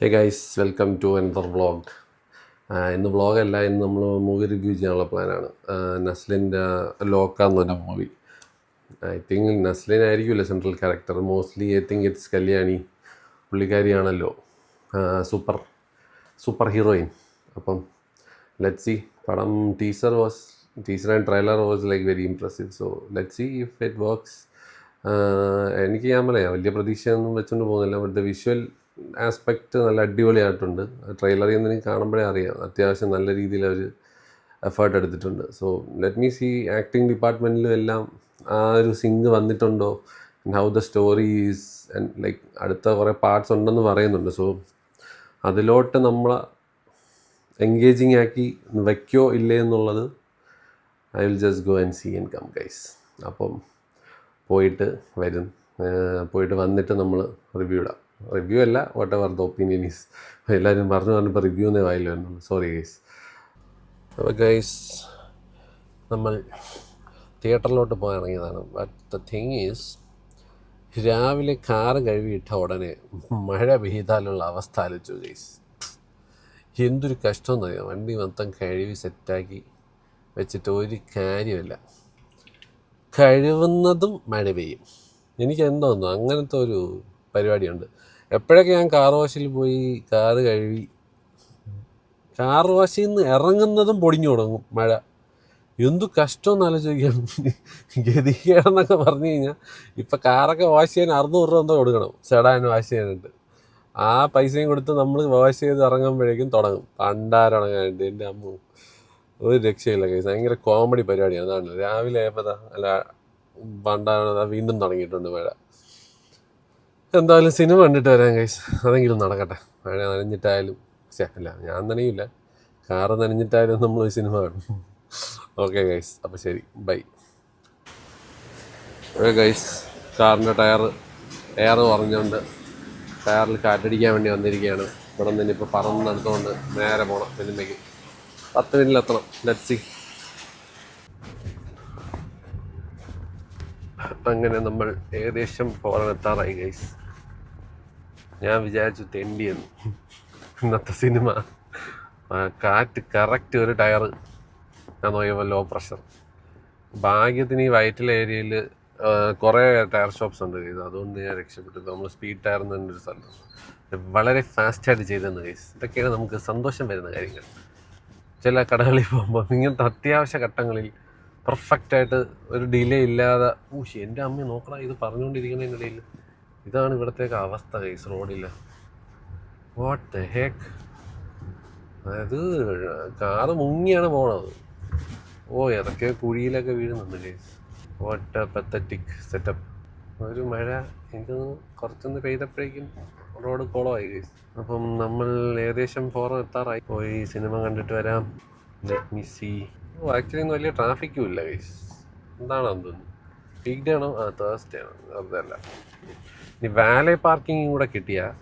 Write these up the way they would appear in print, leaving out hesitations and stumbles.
Hey guys, welcome to another vlog. ഇന്ന് വ്ളോഗല്ല, ഇന്ന് നമ്മൾ മൂവി റിവ്യൂ ചെയ്യാനുള്ള പ്ലാനാണ്. നസ്ലിൻ്റെ ലോക്ക എന്ന് പറഞ്ഞ മൂവി. ഐ തിങ്ക് നസ്ലിൻ ആയിരിക്കുമല്ലോ central character. Mostly I think it's Kalyani, പുള്ളിക്കാരിയാണല്ലോ സൂപ്പർ സൂപ്പർ ഹീറോയിൻ. അപ്പം ലെറ്റ് സി. പടം teaser and trailer was like very impressive. So let see if it works. എനിക്ക് ഞാൻ പറയാം, വലിയ പ്രതീക്ഷയൊന്നും വെച്ചുകൊണ്ട് പോകുന്നില്ല. ബട്ട് ദ വിഷ്വൽ ആസ്പെക്റ്റ് നല്ല അടിപൊളിയായിട്ടുണ്ട്. ട്രെയിലറിൽ നിന്ന് എനിക്ക് കാണുമ്പോഴേ അറിയാം അത്യാവശ്യം നല്ല രീതിയിൽ അവർ എഫേർട്ട് എടുത്തിട്ടുണ്ട്. So let me see acting ഡിപ്പാർട്ട്മെൻറ്റിലും എല്ലാം ആ ഒരു സിങ്ക് വന്നിട്ടുണ്ടോ, how the story is, and like അടുത്ത കുറേ പാർട്സ് ഉണ്ടെന്ന് പറയുന്നുണ്ട്. സോ അതിലോട്ട് നമ്മൾ എൻഗേജിങ് ആക്കി വയ്ക്കോ ഇല്ലേ എന്നുള്ളത് I will just go and see and come guys. അപ്പം പോയിട്ട് വന്നിട്ട് നമ്മൾ റിവ്യൂ ഇടാം. റിവ്യൂ അല്ല, whatever the opinion is. എല്ലാവരും പറഞ്ഞപ്പോൾ റിവ്യൂ എന്നേ വായില്ല എന്നുള്ളൂ. Sorry guys. അപ്പോൾ ഗൈസ്, നമ്മൾ തിയേറ്ററിലോട്ട് പോകാൻ ഇറങ്ങിയതാണ്. ബട്ട് ദ തിങ് ഈസ്, രാവിലെ കാറ് കഴുകിയിട്ട ഉടനെ മഴ പെയ്താലുള്ള അവസ്ഥ ആലോചിച്ചു ഗൈസ്. എന്തൊരു കഷ്ടമെന്ന് അറിയാം. വണ്ടി മൊത്തം കഴുകി സെറ്റാക്കി വെച്ചിട്ട് ഒരു കാര്യമില്ല. കഴിവുന്നതും മഴ പെയ്യും. എനിക്ക് എന്തോന്നു അങ്ങനത്തെ ഒരു പരിപാടിയുണ്ട്. എപ്പോഴൊക്കെ ഞാൻ കാർ വാഷിൽ പോയി കാറ് കഴുകി, കാർ വാഷിൽ നിന്ന് ഇറങ്ങുന്നതും പൊടിഞ്ഞു തുടങ്ങും മഴ. എന്തു കഷ്ടമെന്ന് ആലോചിക്കുകയാണ്. ഗതികേടെന്നൊക്കെ പറഞ്ഞു കഴിഞ്ഞാൽ, ഇപ്പം കാറൊക്കെ വാഷ് ചെയ്യാൻ 600 രൂപ എന്തോ കൊടുക്കണം സെഡാൻ വാഷ് ചെയ്യാനായിട്ട്. ആ പൈസയും കൊടുത്ത് നമ്മൾ വാഷ് ചെയ്ത് ഇറങ്ങുമ്പോഴേക്കും തുടങ്ങും പണ്ടാരടങ്ങാനായിട്ട്. എൻ്റെ അമ്മ ഒരു രക്ഷയില്ല കേസ്. ഭയങ്കര കോമഡി പരിപാടിയാണ്. അതാണ് രാവിലെ ആയപ്പോൾ അല്ല പണ്ടാരത വീണ്ടും തുടങ്ങിയിട്ടുണ്ട് മഴ. എന്തായാലും സിനിമ കണ്ടിട്ട് വരാം ഗൈസ്. അതെങ്കിലും നടക്കട്ടെ. മഴ നനഞ്ഞിട്ടായാലും അല്ല, ഞാൻ നനയില്ല, കാറ് നനഞ്ഞിട്ടായാലും നമ്മൾ സിനിമ കാണും. ഓക്കെ ഗൈസ്, അപ്പോൾ ശരി, ബൈ. ഗൈസ്, കാറിൻ്റെ എയർ പറഞ്ഞുകൊണ്ട് ടയറിൽ കാറ്റടിക്കാൻ വേണ്ടി വന്നിരിക്കുകയാണ്. ഇവിടെ നിന്ന് ഇനിയിപ്പോൾ പറന്നെടുത്തുകൊണ്ട് നേരെ പോകണം സിനിമയ്ക്ക്. 10 മിനിറ്റിലെത്തണം. Let see. അങ്ങനെ നമ്മൾ ഏകദേശം പോകാനെത്താറായി ഗൈസ്. ഞാൻ വിചാരിച്ചു തെണ്ടിയെന്ന്. ഇന്നത്തെ സിനിമ കാറ്റ് കറക്റ്റ് ഒരു ടയർ ഞാൻ നോക്കിയപ്പോൾ ലോ പ്രഷർ. ഭാഗ്യത്തിന് ഈ വൈറ്റില ഏരിയയിൽ കുറേ ടയർ ഷോപ്സ് ഉണ്ട് കേസ്. അതുകൊണ്ട് ഞാൻ രക്ഷപ്പെട്ടു. നമ്മൾ സ്പീഡ് ടയർ എന്ന് പറഞ്ഞൊരു സ്ഥലം വളരെ ഫാസ്റ്റായിട്ട് ചെയ്തെന്ന് കേസ്. ഇതൊക്കെയാണ് നമുക്ക് സന്തോഷം വരുന്ന കാര്യങ്ങൾ. ചില കടകളിൽ പോകുമ്പോൾ ഇങ്ങനത്തെ അത്യാവശ്യ ഘട്ടങ്ങളിൽ പെർഫെക്റ്റായിട്ട് ഒരു ഡിലേ ഇല്ലാതെ, എൻ്റെ അമ്മ നോക്കണം ഇത് പറഞ്ഞുകൊണ്ടിരിക്കുന്നതിനിടയിൽ ഇതാണ് ഇവിടത്തേക്ക് അവസ്ഥ കേസ്. റോഡില്ല, വാട്ട് ദ ഹെക്ക്. അതായത് കാറ് മുങ്ങിയാണ് പോണത്. ഏതൊക്കെ കുഴിയിലൊക്കെ വീഴുന്നുണ്ട് case. What a pathetic setup. ഒരു മഴ എനിക്കൊന്ന് കുറച്ചൊന്ന് പെയ്തപ്പോഴേക്കും റോഡ് കുളമായി കേസ്. അപ്പം നമ്മൾ ഏകദേശം ഫോറം എത്താറായി. പോയി സിനിമ കണ്ടിട്ട് വരാം. Let me see. ആക്ച്വലി ഒന്നും വലിയ ട്രാഫിക്കും ഇല്ല കേസ്. എന്താണോ തോന്നുന്നു, വീക്ക് ഡേ ആണോ? തേഴ്സ്ഡേ ആണ്, അതല്ല. ഇനി വാലെ പാർക്കിങ്ങും കൂടെ കിട്ടിയാൽ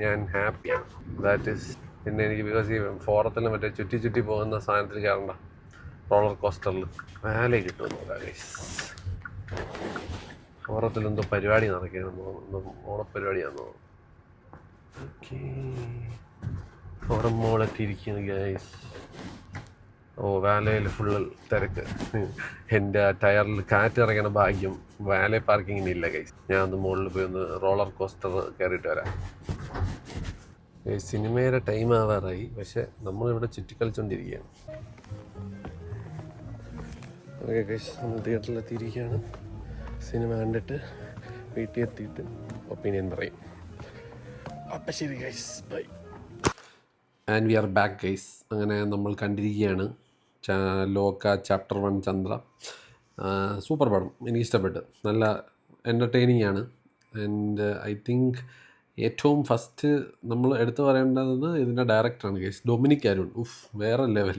ഞാൻ ഹാപ്പിയാണ്. That is. പിന്നെ എനിക്ക് ബിക്കോസ് ഈ ഫോറത്തിൽ മറ്റേ ചുറ്റി പോകുന്ന സാധനത്തിൽ കയറണ്ട, റോളർ കോസ്റ്ററിൽ വാലെ കിട്ടുമെന്ന് നോക്കാം ഗൈസ്. ഫോറത്തിൽ എന്തോ പരിപാടി നടക്കുകയാണെന്ന് തോന്നുന്നു, ഓണപ്പരിപാടിയാണെന്ന് തോന്നുന്നു. ഓക്കെ, ഫോറം മോളെത്തിയിരിക്കുന്നു ഗൈസ്. വാലയിൽ ഫുള്ള് തിരക്ക്. എൻ്റെ ടയറിൽ കാറ്റിറങ്ങണ ഭാഗ്യം വാലെ പാർക്കിങ്ങിനില്ല ഗൈസ്. ഞാൻ ഒന്ന് മുകളിൽ പോയി ഒന്ന് റോളർ കോസ്റ്റർ കയറിയിട്ട് വരാം. സിനിമയുടെ ടൈം ആവാറായി, പക്ഷെ നമ്മളിവിടെ ചുറ്റിക്കളിച്ചുകൊണ്ടിരിക്കുകയാണ്. ഓക്കെ ഗൈസ്, നമ്മൾ തിയേറ്ററിലെത്തിയിരിക്കുകയാണ്. സിനിമ കണ്ടിട്ട് വീട്ടിൽ എത്തിയിട്ട് ഒപ്പീനിയൻ പറയും. അപ്പം ശരി guys, bye. And we are back guys. അങ്ങനെ നമ്മൾ കണ്ടിരിക്കുകയാണ് ലോക ചാപ്റ്റർ 1 ചന്ദ്ര. സൂപ്പർ പടം, എനിക്കിഷ്ടപ്പെട്ടു. നല്ല എൻ്റർടൈനിങ് ആണ്. ആൻഡ് ഐ തിങ്ക് ഏറ്റവും ഫസ്റ്റ് നമ്മൾ എടുത്തു പറയേണ്ടത് ഇതിൻ്റെ ഡയറക്ടറാണ് ഗൈസ്, ഡൊമിനിക് അരുൺ. വേറെ ലെവൽ,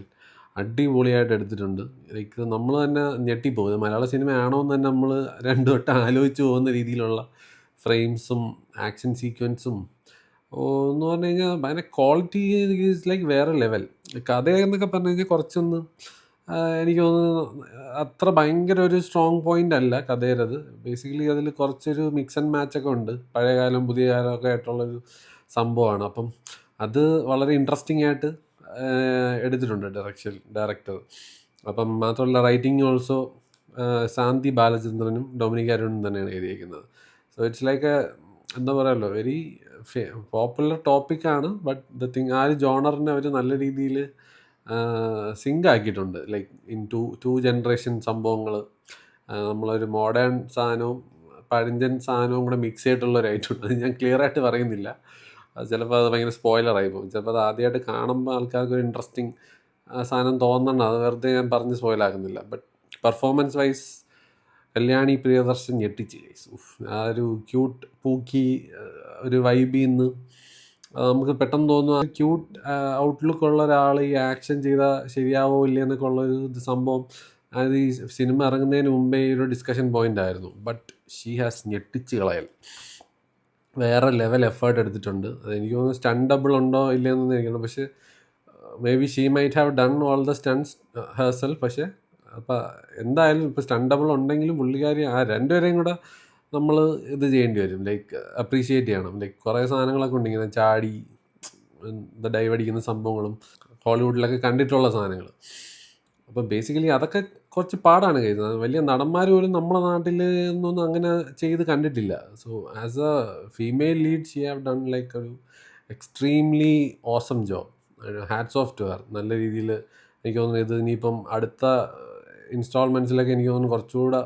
അടിപൊളിയായിട്ട് എടുത്തിട്ടുണ്ട്. ലൈക്ക് നമ്മൾ തന്നെ ഞെട്ടിപ്പോകും. ഇത് മലയാള സിനിമയാണോ എന്ന് തന്നെ നമ്മൾ രണ്ടു വട്ടം ആലോചിച്ച് പോകുന്ന രീതിയിലുള്ള ഫ്രെയിംസും ആക്ഷൻ സീക്വൻസും എന്ന് പറഞ്ഞു കഴിഞ്ഞാൽ ഭയങ്കര ക്വാളിറ്റി ഈസ് ലൈക്ക് വേറെ ലെവൽ. കഥ എന്നൊക്കെ പറഞ്ഞു കഴിഞ്ഞാൽ കുറച്ചൊന്ന് എനിക്ക് തോന്നുന്നു അത്ര ഭയങ്കര ഒരു സ്ട്രോങ് പോയിൻ്റ് അല്ല കഥയുടേത്. ബേസിക്കലി അതിൽ കുറച്ചൊരു മിക്സ് ആൻഡ് മാച്ചൊക്കെ ഉണ്ട്. പഴയ കാലം പുതിയ കാലമൊക്കെ ആയിട്ടുള്ളൊരു സംഭവമാണ്. അപ്പം അത് വളരെ ഇൻട്രസ്റ്റിംഗ് ആയിട്ട് എടുത്തിട്ടുണ്ട് ഡയറക്ടർ. അപ്പം മാത്രമല്ല റൈറ്റിംഗ് ഓൾസോ ശാന്തി ബാലചന്ദ്രനും ഡൊമിനിക് അരുണും തന്നെയാണ് എഴുതിയിരിക്കുന്നത്. സോ ഇറ്റ്സ് ലൈക്ക് എന്താ പറയുമല്ലോ, വെരി പോപ്പുലർ ടോപ്പിക്കാണ്. ബട്ട് ദ തിങ് ആ ഒരു ജോണറിനെ അവർ നല്ല രീതിയിൽ സിങ്ക് ആക്കിയിട്ടുണ്ട്. ലൈക്ക് ഇൻ ടു ജനറേഷൻ സംഭവങ്ങൾ, നമ്മളൊരു മോഡേൺ സാധനവും പഴഞ്ചൻ സാധനവും കൂടെ മിക്സ് ചെയ്തിട്ടുള്ള ഒരു ഐറ്റം ഉണ്ട്. അത് ഞാൻ ക്ലിയർ ആയിട്ട് പറയുന്നില്ല, അത് ചിലപ്പോൾ അത് ഭയങ്കര സ്പോയിലറായി പോകും. ചിലപ്പോൾ അത് ആദ്യമായിട്ട് കാണുമ്പോൾ ആൾക്കാർക്ക് ഒരു ഇൻട്രസ്റ്റിംഗ് സാധനം തോന്നണം. അത് വെറുതെ ഞാൻ പറഞ്ഞ് സ്പോയിലാക്കുന്നില്ല. But performance wise Kalyani Priyadarshan ഞെട്ടിച്ച്. ആ ഒരു ക്യൂട്ട് പൂക്കി ഒരു വൈബിൽ നിന്ന് നമുക്ക് പെട്ടെന്ന് തോന്നുന്നു ക്യൂട്ട് ഔട്ട്ലുക്ക് ഉള്ള ഒരാൾ ഈ ആക്ഷൻ ചെയ്താൽ ശരിയാവോ ഇല്ല എന്നൊക്കെ ഉള്ളൊരു സംഭവം അത് ഈ സിനിമ ഇറങ്ങുന്നതിന് മുമ്പേ ഒരു ഡിസ്കഷൻ പോയിന്റ് ആയിരുന്നു. ബട്ട് ഷീ ഹാസ് ഞെട്ടിച്ച് കളയൽ. വേറെ ലെവൽ എഫേർട്ട് എടുത്തിട്ടുണ്ട്. അത് എനിക്ക് തോന്നുന്നു സ്റ്റണ്ടബിൾ ഉണ്ടോ ഇല്ലയെന്നൊന്നും എനിക്കണം. പക്ഷേ may be she might have done all the stunts herself. പക്ഷേ അപ്പം എന്തായാലും ഇപ്പോൾ സ്റ്റണ്ടബിൾ ഉണ്ടെങ്കിലും പുള്ളിക്കാരി ആ രണ്ടുപേരെയും കൂടെ നമ്മൾ ഇത് ചെയ്യേണ്ടി വരും. ലൈക്ക് അപ്രീഷിയേറ്റ് ചെയ്യണം. ലൈക്ക് കുറേ സാധനങ്ങളൊക്കെ ഉണ്ട് ഇങ്ങനെ ചാടി ഡൈവ് അടിക്കുന്ന സംഭവങ്ങളും ഹോളിവുഡിലൊക്കെ കണ്ടിട്ടുള്ള സാധനങ്ങൾ. അപ്പോൾ ബേസിക്കലി അതൊക്കെ കുറച്ച് പാടാണ് കഴിയുന്നത്. വലിയ നടന്മാർ പോലും നമ്മുടെ നാട്ടിൽ ഒന്നും അങ്ങനെ ചെയ്ത് കണ്ടിട്ടില്ല. So as a female lead she have done like ഒരു extremely awesome job. Hats off to her. നല്ല രീതിയിൽ എനിക്ക് തോന്നുന്നു ഇത് ഇനിയിപ്പം അടുത്ത ഇൻസ്റ്റാൾമെൻറ്റ്സിലൊക്കെ എനിക്ക് തോന്നുന്നു കുറച്ചുകൂടെ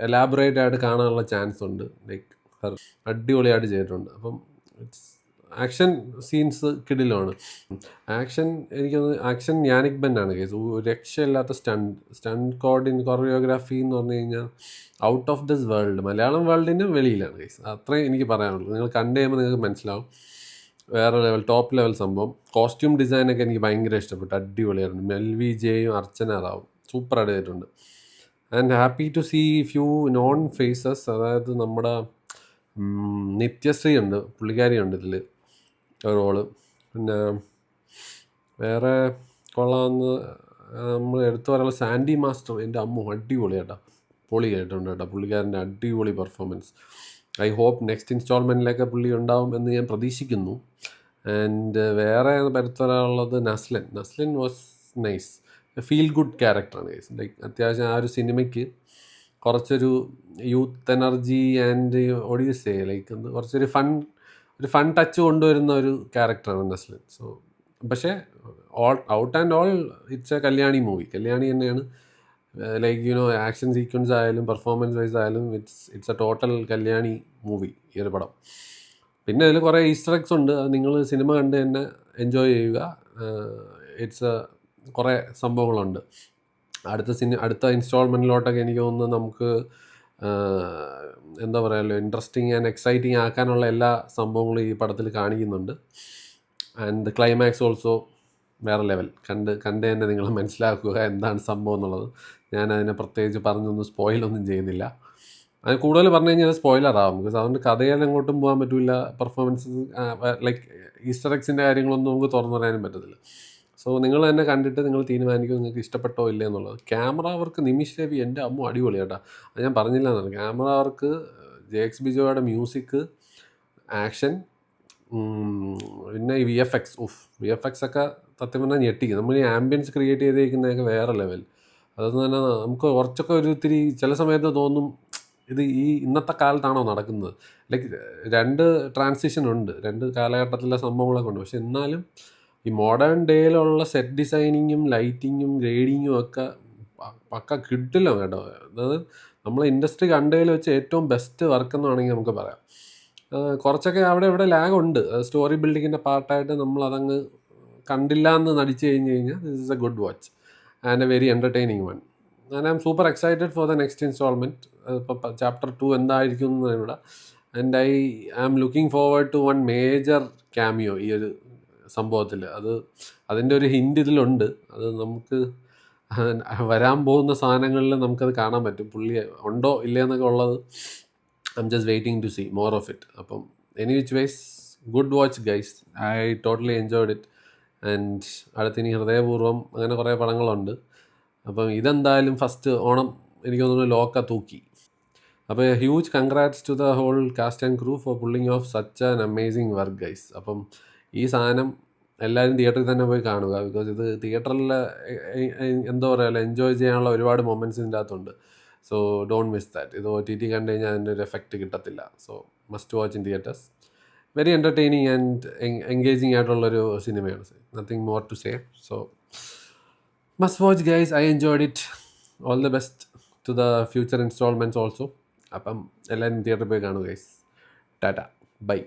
എലാബറേറ്റ് ആയിട്ട് കാണാനുള്ള ചാൻസ് ഉണ്ട്. ലൈക്ക് ഹർ അടിപൊളിയായിട്ട് ചെയ്തിട്ടുണ്ട്. അപ്പം ഇറ്റ്സ് ആക്ഷൻ സീൻസ് കിടിലാണ്. ആക്ഷൻ ആക്ഷൻ യാനിക് ബെന്നാണ് കേസ്. ഒരു രക്ഷയില്ലാത്ത സ്റ്റണ്ട് കൊറിയോഗ്രാഫി എന്ന് പറഞ്ഞു കഴിഞ്ഞാൽ out of this world. Malayalam വേൾഡിൻ്റെ വെളിയിലാണ് കേസ്. അത്രയും എനിക്ക് പറയാനുള്ളൂ. നിങ്ങൾ കണ്ടു കഴിയുമ്പോൾ നിങ്ങൾക്ക് മനസ്സിലാവും. വേറെ ലെവൽ, ടോപ്പ് ലെവൽ സംഭവം. കോസ്റ്റ്യൂം ഡിസൈനൊക്കെ എനിക്ക് ഭയങ്കര ഇഷ്ടപ്പെട്ടു. അടിപൊളിയായിരുന്നു. മെൽവി ജെയും അർച്ചന റാവും സൂപ്പറായിട്ട് ചെയ്തിട്ടുണ്ട്. And happy to see few known faces. അതായത് നമ്മുടെ നിത്യശ്രീ ഉണ്ട്, പുള്ളിക്കാരിയുണ്ട് ഇതിൽ റോള്. പിന്നെ വേറെ കൊള്ളാമെന്ന് നമ്മൾ എടുത്തു പറയാനുള്ള സാൻഡി മാസ്റ്റർ. എൻ്റെ അമ്മ അടിപൊളിയാട്ടോ, പൊളി ആയിട്ടുണ്ട് കേട്ടോ പുള്ളിക്കാരൻ്റെ അടിപൊളി പെർഫോമൻസ്. ഐ ഹോപ്പ് നെക്സ്റ്റ് ഇൻസ്റ്റാൾമെൻറ്റിലൊക്കെ പുള്ളി ഉണ്ടാവും എന്ന് ഞാൻ പ്രതീക്ഷിക്കുന്നു. ആൻഡ് വേറെ എടുത്തു പറയാനുള്ളത് Naslen was nice. Feel good ക്യാരക്ടറാണ് ഗൈസ്. ലൈക്ക് അത്യാവശ്യം ആ ഒരു സിനിമയ്ക്ക് കുറച്ചൊരു യൂത്ത് എനർജി ആൻഡ് ഒഡീസേ ലൈക്ക് കുറച്ചൊരു ഫൺ ടച്ച് കൊണ്ടുവരുന്ന ഒരു ക്യാരക്ടറാണ് നസ്ലിൻ. സോ പക്ഷേ out and all it's A Kalyani movie. Kalyani തന്നെയാണ്. ലൈക്ക് യുനോ ആക്ഷൻ സീക്വൻസ് ആയാലും പെർഫോമൻസ് വൈസ് ആയാലും it's A total Kalyani movie ഈ ഒരു പടം. പിന്നെ അതിൽ കുറേ ഈസ്റ്റർ എഗ്സ് ഉണ്ട്. അത് നിങ്ങൾ സിനിമ കണ്ട് തന്നെ എൻജോയ് ചെയ്യുക. ഇറ്റ്സ് കുറേ സംഭവങ്ങളുണ്ട്. അടുത്ത ഇൻസ്റ്റാൾമെൻറ്റിലോട്ടൊക്കെ എനിക്ക് തോന്നുന്നു നമുക്ക് എന്താ പറയുക, ഇൻട്രസ്റ്റിംഗ് ആൻഡ് എക്സൈറ്റിംഗ് ആക്കാനുള്ള എല്ലാ സംഭവങ്ങളും ഈ പടത്തിൽ കാണിക്കുന്നുണ്ട്. ആൻഡ് ക്ലൈമാക്സ് ഓൾസോ വേറെ ലെവൽ. കണ്ട് തന്നെ നിങ്ങൾ മനസ്സിലാക്കുക എന്താണ് സംഭവം എന്നുള്ളത്. ഞാനതിനെ പ്രത്യേകിച്ച് പറഞ്ഞൊന്നും സ്പോയിലൊന്നും ചെയ്യുന്നില്ല. അത് കൂടുതൽ പറഞ്ഞു കഴിഞ്ഞാൽ സ്പോയിലറാകും. ബിക്കോസ് അതുകൊണ്ട് കഥയിൽ അങ്ങോട്ടും പോകാൻ പറ്റില്ല. പെർഫോമൻസ് ലൈക്ക് ഈസ്റ്റർ എഗ്സിൻ്റെ കാര്യങ്ങളൊന്നും നമുക്ക് തുറന്നു പറയാനും പറ്റത്തില്ല. സോ നിങ്ങൾ തന്നെ കണ്ടിട്ട് നിങ്ങൾ തീരുമാനിക്കും നിങ്ങൾക്ക് ഇഷ്ടപ്പെട്ടോ ഇല്ല എന്നുള്ളത്. ക്യാമറ വർക്ക് നിമിഷ് രവി എൻ്റെ അമ്മ അടിപൊളി കേട്ടോ. അത് ഞാൻ പറഞ്ഞില്ല എന്നാണ്. ക്യാമറ വർക്ക്, ജെക്സ് ബിജോയുടെ മ്യൂസിക്, ആക്ഷൻ, പിന്നെ ഈ വി എഫ് എക്സ് ഒക്കെ സത്യം പറഞ്ഞാൽ ഞെട്ടിക്കും. നമ്മൾ ഈ ആംബിയൻസ് ക്രിയേറ്റ് ചെയ്തേക്കുന്നതൊക്കെ വേറെ ലെവൽ. അതെന്ന് പറഞ്ഞാൽ നമുക്ക് കുറച്ചൊക്കെ ഒരു ഇത്തിരി ചില സമയത്ത് തോന്നും ഇത് ഈ ഇന്നത്തെ കാലത്താണോ നടക്കുന്നത്. ലൈക്ക് രണ്ട് ട്രാൻസിഷൻ ഉണ്ട്, രണ്ട് കാലഘട്ടത്തിലെ സംഭവങ്ങളൊക്കെ ഉണ്ട്. പക്ഷെ എന്നാലും ഈ മോഡേൺ ഡേയിലുള്ള സെറ്റ് ഡിസൈനിങ്ങും ലൈറ്റിങ്ങും ഗ്രേഡിങ്ങും ഒക്കെ പക്ക കിട്ടില്ല കേട്ടോ. അതായത് നമ്മളെ ഇൻഡസ്ട്രി കണ്ടതിൽ വെച്ച് ഏറ്റവും ബെസ്റ്റ് വർക്ക് എന്ന് വേണമെങ്കിൽ നമുക്ക് പറയാം. കുറച്ചൊക്കെ അവിടെ ഇവിടെ ലാഗ് ഉണ്ട്. സ്റ്റോറി ബിൽഡിങ്ങിൻ്റെ പാർട്ടായിട്ട് നമ്മളതങ്ങ് കണ്ടില്ല എന്ന് നടിച്ചു കഴിഞ്ഞ് കഴിഞ്ഞാൽ this is a good watch and a very entertaining one. And I'm super excited for the next instalment. ഇപ്പോൾ ചാപ്റ്റർ 2 എന്തായിരിക്കും ഇവിടെ. And I am looking forward to one major cameo ഈ ഒരു സംഭവത്തിൽ. അതിൻ്റെ ഒരു ഹിൻറ്റ് ഇതിലുണ്ട്. അത് നമുക്ക് വരാൻ പോകുന്ന സാധനങ്ങളിൽ നമുക്കത് കാണാൻ പറ്റും. പുള്ളി ഉണ്ടോ ഇല്ലേ എന്നൊക്കെ ഉള്ളത് I'm just waiting to see more of it. അപ്പം any which wise good watch guys. I totally enjoyed it. And അടുത്തിനി ഹൃദയപൂർവ്വം അങ്ങനെ കുറേ പടങ്ങളുണ്ട്. അപ്പം ഇതെന്തായാലും ഫസ്റ്റ് ഓണം എനിക്ക് തോന്നുന്നു ലോക്ക തൂക്കി. അപ്പോൾ huge congrats to the whole cast and crew for pulling off such an amazing work guys. അപ്പം ഈ സാധനം എല്ലാവരും തിയേറ്ററിൽ തന്നെ പോയി കാണുക. ബിക്കോസ് ഇത് തിയേറ്ററിൽ എന്താ പറയുക, എൻജോയ് ചെയ്യാനുള്ള ഒരുപാട് മൊമെൻറ്റ്സ് ഇതിൻ്റെ അകത്തുണ്ട്. So don't miss that. ഇത് OTT കണ്ടു കഴിഞ്ഞാൽ അതിൻ്റെ ഒരു എഫക്റ്റ് കിട്ടത്തില്ല. So must watch in theatres. Very entertaining and engaging ആയിട്ടുള്ളൊരു സിനിമയാണ്. Nothing more to say. So must watch guys. I enjoyed it. All the best to the future instalments also. അപ്പം എല്ലാവരും തിയേറ്ററിൽ പോയി കാണുക ഗൈസ്. ടാറ്റ, ബൈ.